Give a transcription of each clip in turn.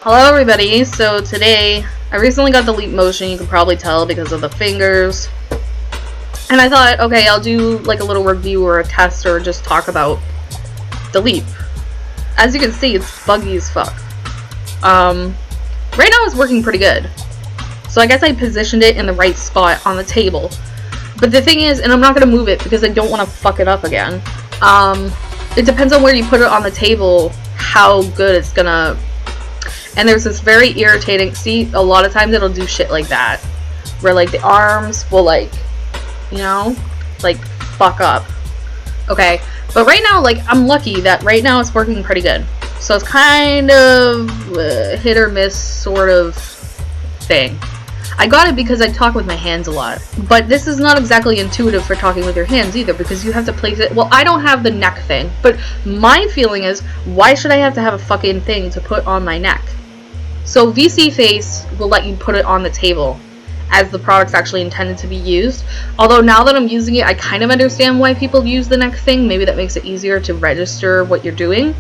Hello everybody, so today I recently got the LeapMotion, you can probably tell because of the fingers. And I thought, okay, I'll do like a little review or a test or just talk about the Leap. As you can see, it's buggy as fuck. Right now it's working pretty good. So I guess I positioned it in the right spot on the table. But the thing is, and I'm not going to move it because I don't want to fuck it up again. It depends on where you put it on the table, how good it's gonna. And there's this very irritating, see, a lot of times it'll do shit like that. Where like the arms will like, you know, like fuck up. Okay, but right now, like, I'm lucky that right now it's working pretty good. So it's kind of hit or miss sort of thing. I got it because I talk with my hands a lot. But this is not exactly intuitive for talking with your hands either, because you have to place it. Well, I don't have the neck thing, but my feeling is, why should I have to have a fucking thing to put on my neck? So VC Face will let you put it on the table as the product's actually intended to be used. Although now that I'm using it, I kind of understand why people use the neck thing. Maybe that makes it easier to register what you're doing.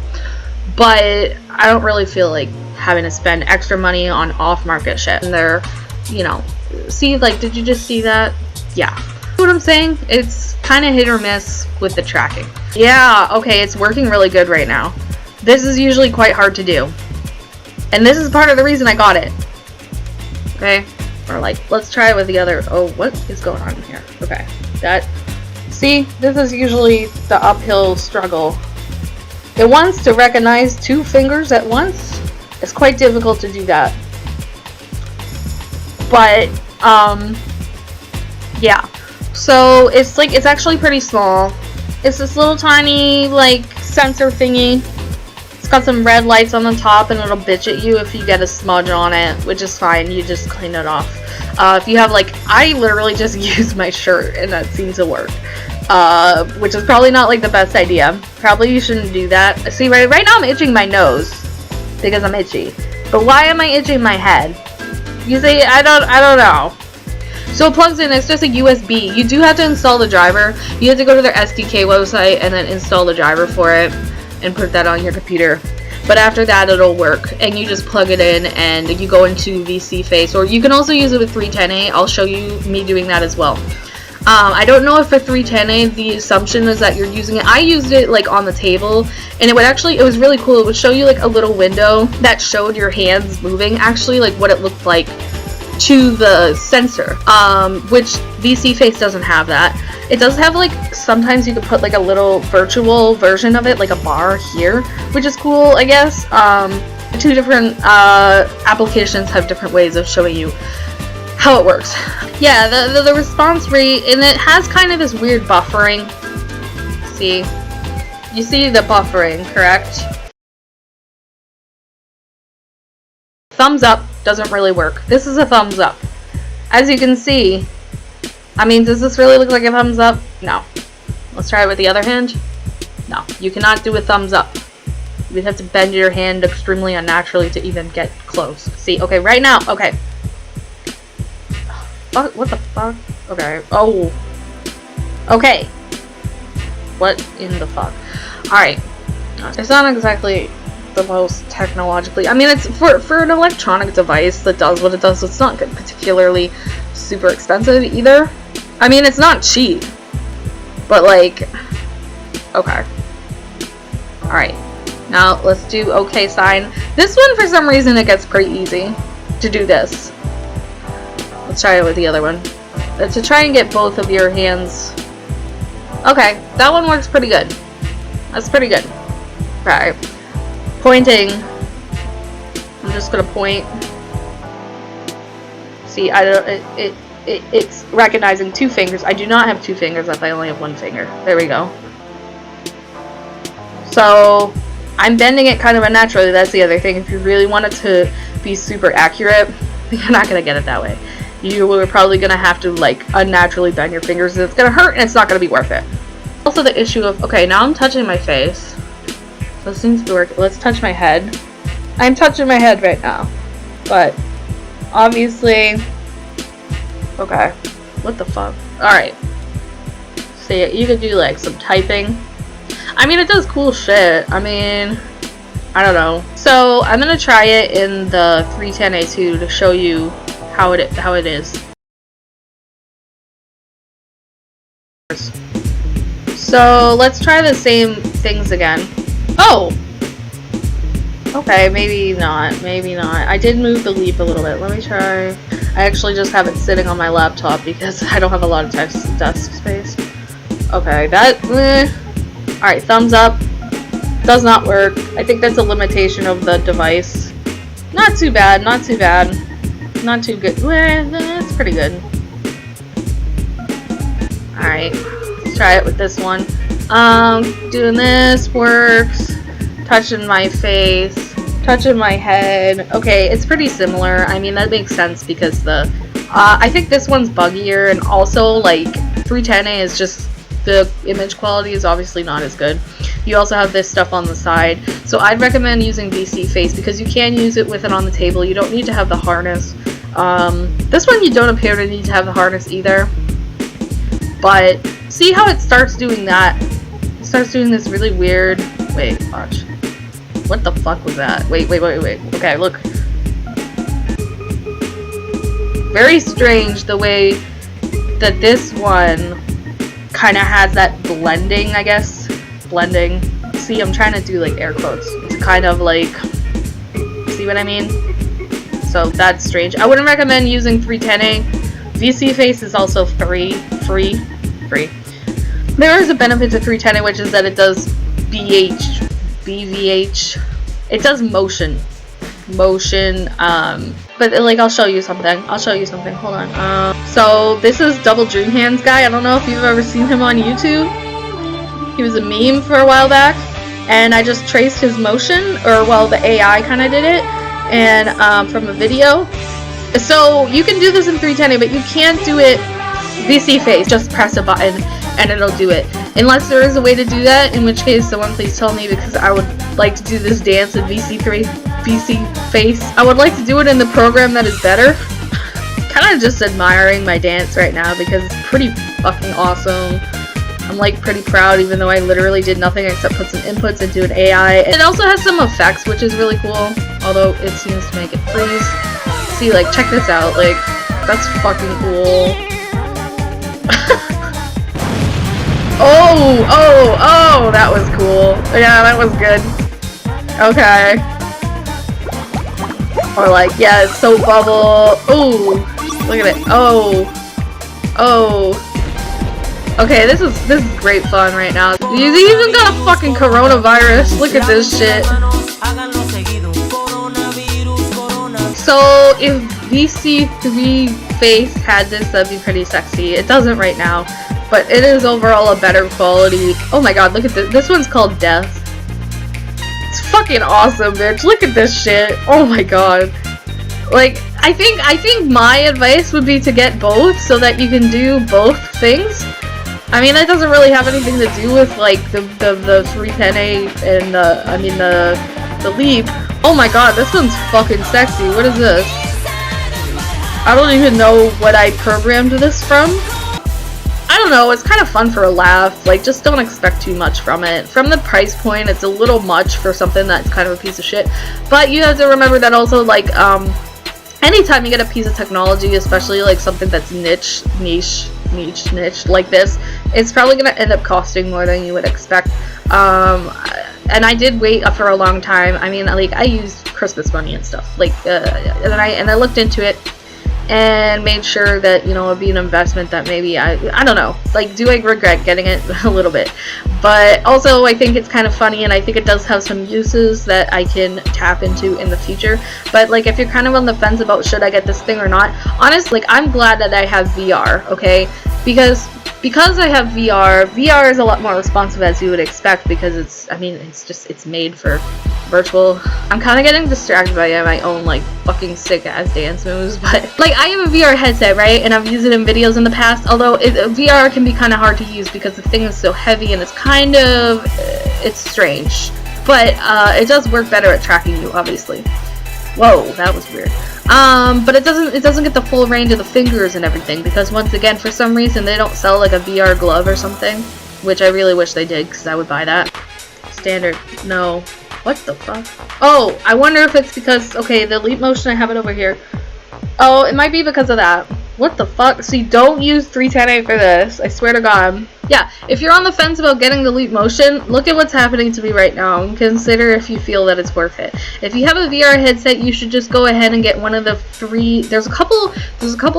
But I don't really feel like having to spend extra money on off-market shit. And they're, you know, see, like, did you just see that? Yeah. You know what I'm saying? It's kind of hit or miss with the tracking. Yeah, okay, it's working really good right now. This is usually quite hard to do. And this is part of the reason I got it. Okay? Or like, let's try it with the other. Oh, what is going on here? Okay. That. See, this is usually the uphill struggle. It wants to recognize two fingers at once. It's quite difficult to do that. But, yeah. So, it's like, it's actually pretty small. It's this little tiny, like, sensor thingy. It's got some red lights on the top, and it'll bitch at you if you get a smudge on it, which is fine. You just clean it off. If you have, like, I literally just used my shirt, and that seemed to work. Which is probably not, like, the best idea. Probably you shouldn't do that. See, right now I'm itching my nose because I'm itchy. But why am I itching my head? You say, I don't know. So it plugs in, it's just a USB. You do have to install the driver. You have to go to their SDK website and then install the driver for it and put that on your computer. But after that, it'll work. And you just plug it in and you go into VC Face. Or you can also use it with 310A. I'll show you me doing that as well. I don't know if for 310A the assumption is that you're using it. I used it like on the table, and it would actually, it was really cool. It would show you like a little window that showed your hands moving, actually, like what it looked like to the sensor, which VC Face doesn't have that. It does have, like, sometimes you could put like a little virtual version of it, like a bar here, which is cool, I guess. Two different applications have different ways of showing you how it works. Yeah, the response rate, and it has kind of this weird buffering. See? You see the buffering, correct? Thumbs up doesn't really work. This is a thumbs up. As you can see, I mean, does this really look like a thumbs up? No. Let's try it with the other hand. No, you cannot do a thumbs up. You would have to bend your hand extremely unnaturally to even get close. See, okay, right now, okay. What the fuck? Okay. Oh. Okay. What in the fuck? Alright. It's not exactly the most technologically, I mean, it's for an electronic device that does what it does, it's not particularly super expensive either. I mean, it's not cheap, but like, okay. Alright, now let's do okay sign. This one, for some reason, it gets pretty easy to do this. Let's try it with the other one. To try and get both of your hands. Okay, that one works pretty good. That's pretty good. Alright. Pointing. I'm just gonna point. See, I don't. It's recognizing two fingers. I do not have two fingers. I only have one finger. There we go. So I'm bending it kind of unnaturally. That's the other thing. If you really want it to be super accurate, you're not gonna get it that way. You are probably gonna have to like unnaturally bend your fingers. It's gonna hurt, and it's not gonna be worth it. Also, the issue of, okay, now I'm touching my face. This seems to work. Let's touch my head. I'm touching my head right now. But, obviously... Okay. What the fuck? Alright. See, you could do, like, some typing. I mean, it does cool shit. I mean... I don't know. So I'm gonna try it in the 310A2 to show you how it is. So let's try the same things again. Oh! Okay, maybe not. Maybe not. I did move the Leap a little bit. Let me try. I actually just have it sitting on my laptop because I don't have a lot of desk space. Okay, that... Alright, thumbs up. Does not work. I think that's a limitation of the device. Not too bad, not too bad. Not too good. It's pretty good. Alright, let's try it with this one. Doing this works. Touching my face. Touching my head. Okay, it's pretty similar. I mean, that makes sense because the... I think this one's buggier, and also, like, 310A is just... The image quality is obviously not as good. You also have this stuff on the side. So I'd recommend using VC Face because you can use it with it on the table. You don't need to have the harness. This one you don't appear to need to have the harness either. But see how it starts doing that? It starts doing this really weird... Wait, watch. What the fuck was that? Wait. Okay, look. Very strange the way that this one kind of has that blending, I guess. Blending. See, I'm trying to do like air quotes. It's kind of like... See what I mean? So that's strange. I wouldn't recommend using 310A. VC Face is also free. There is a benefit to 310A, which is that it does BVH. It does motion. But like I'll show you something. Hold on. So this is Double Dream Hands guy. I don't know if you've ever seen him on YouTube. He was a meme for a while back, and I just traced his motion, or well, the AI kind of did it, and from a video. So you can do this in 310A, but you can't do it VC Face. Just press a button and it'll do it. Unless there is a way to do that, in which case someone please tell me, because I would like to do this dance in VC Face. I would like to do it in the program that is better. Kind of just admiring my dance right now because it's pretty fucking awesome. I'm like pretty proud, even though I literally did nothing except put some inputs into an AI. It also has some effects, which is really cool, although it seems to make it freeze. See, like, check this out, like, that's fucking cool. Oh, that was cool. Yeah, that was good. Okay. Or like, yeah, it's so bubble. Ooh, look at it. Oh. Okay, this is great fun right now. You even got a fucking coronavirus. Look at this shit. So if VC3 Face had this, that'd be pretty sexy. It doesn't right now, but it is overall a better quality. Oh my god, look at this. This one's called Death. It's fucking awesome, bitch. Look at this shit. Oh my god. Like, I think my advice would be to get both so that you can do both things. I mean, that doesn't really have anything to do with like the 310A and the Leap. Oh my god, this one's fucking sexy. What is this? I don't even know what I programmed this from. I don't know, it's kind of fun for a laugh. Like, just don't expect too much from it. From the price point, it's a little much for something that's kind of a piece of shit. But you have to remember that also, like, anytime you get a piece of technology, especially like something that's niche like this, it's probably gonna end up costing more than you would expect. And I did wait for a long time. I mean, like, I used Christmas money and stuff, like, and I looked into it and made sure that, you know, it'd be an investment that maybe I don't know, like, do I regret getting it? A little bit. But also I think it's kind of funny, and I think it does have some uses that I can tap into in the future. But like, if you're kind of on the fence about should I get this thing or not, honestly, like, I'm glad that I have VR, okay? Because I have VR is a lot more responsive, as you would expect, because it's made for virtual. I'm kind of getting distracted by my own, like, fucking sick ass dance moves, but like, I have a VR headset, right, and I've used it in videos in the past, although VR can be kind of hard to use because the thing is so heavy and it's kind of, it's strange, but it does work better at tracking you, obviously. Whoa, that was weird. But it doesn't get the full range of the fingers and everything, because once again, for some reason, they don't sell like a VR glove or something, which I really wish they did, because I would buy that. Standard, no. What the fuck? Oh, I wonder if it's because, okay, the LeapMotion, I have it over here. Oh, it might be because of that. What the fuck? So you don't use 310A for this. I swear to God. Yeah, if you're on the fence about getting the LeapMotion, look at what's happening to me right now and consider if you feel that it's worth it. If you have a VR headset, you should just go ahead and get one of the free. There's a couple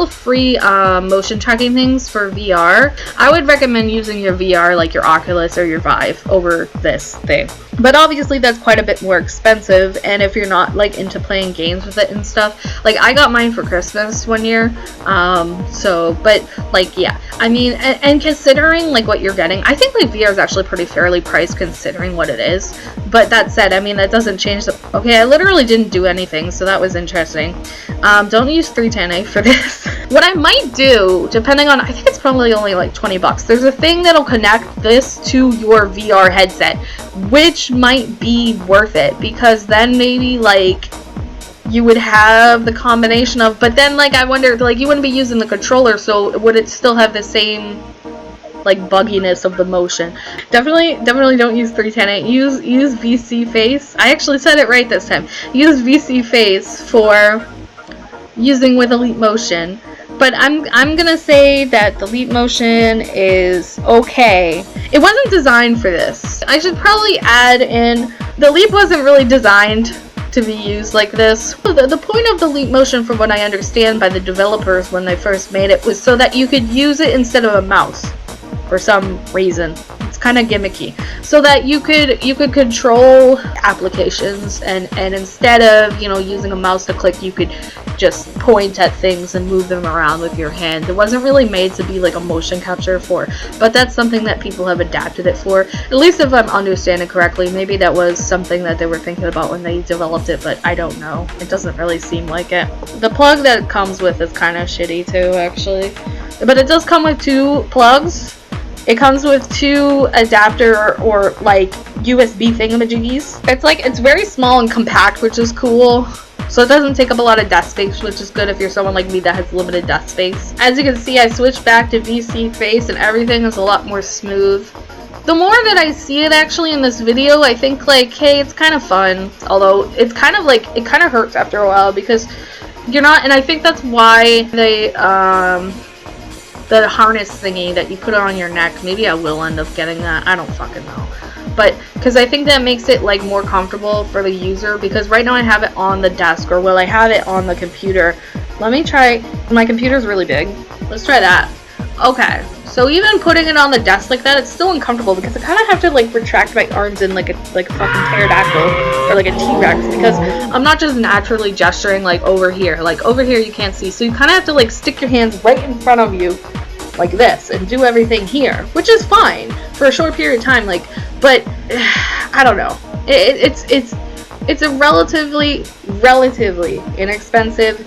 of free motion tracking things for VR. I would recommend using your VR, like your Oculus or your Vive, over this thing. But obviously that's quite a bit more expensive, and if you're not like into playing games with it and stuff, like I got mine for Christmas one year, but like, yeah, I mean, and considering like what you're getting, I think like VR is actually pretty fairly priced considering what it is. But that said, I mean, that doesn't change the, okay, I literally didn't do anything, so that was interesting. Don't use 310A for this. What I might do, depending on, I think it's probably only like 20 bucks, there's a thing that'll connect this to your VR headset, which might be worth it, because then maybe like you would have the combination of, but then like I wonder, like you wouldn't be using the controller, so would it still have the same like bugginess of the motion? Definitely don't use 310A. Use VC Face. I actually said it right this time. Use VC Face for using with LeapMotion. But I'm gonna say that the LeapMotion is okay. It wasn't designed for this. I should probably add in, the Leap wasn't really designed to be used like this. The point of the LeapMotion, from what I understand by the developers when they first made it, was so that you could use it instead of a mouse for some reason. It's kind of gimmicky, so that you could control applications, and instead of, you know, using a mouse to click, you could just point at things and move them around with your hand. It wasn't really made to be like a motion capture for, but that's something that people have adapted it for, at least if I'm understanding correctly. Maybe that was something that they were thinking about when they developed it, but I don't know. It doesn't really seem like it. The plug that it comes with is kind of shitty too, actually, but it does come with 2 plugs. It comes with 2 adapter or like USB thingamajiggies. It's very small and compact, which is cool. So it doesn't take up a lot of desk space, which is good if you're someone like me that has limited desk space. As you can see, I switched back to VC Face and everything is a lot more smooth. The more that I see it actually in this video, I think like, hey, it's kind of fun. Although it's kind of like, it kind of hurts after a while because you're not, and I think that's why they, the harness thingy that you put on your neck, maybe I will end up getting that, I don't fucking know, but because I think that makes it like more comfortable for the user, because right now I have it on the desk, or well, I have it on the computer. Let me try, my computer's really big, let's try that. Okay, so even putting it on the desk like that, it's still uncomfortable because I kind of have to like retract my arms in like a fucking pterodactyl or like a T-Rex, because I'm not just naturally gesturing like over here. Like over here you can't see, so you kind of have to like stick your hands right in front of you like this and do everything here, which is fine for a short period of time. Like, but I don't know. It's a relatively inexpensive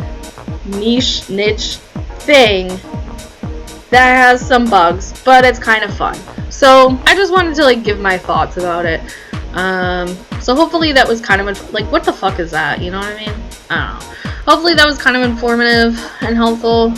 niche thing that has some bugs, but it's kind of fun. So I just wanted to like give my thoughts about it. So hopefully that was kind of like, what the fuck is that? You know what I mean? I don't know. Hopefully that was kind of informative and helpful.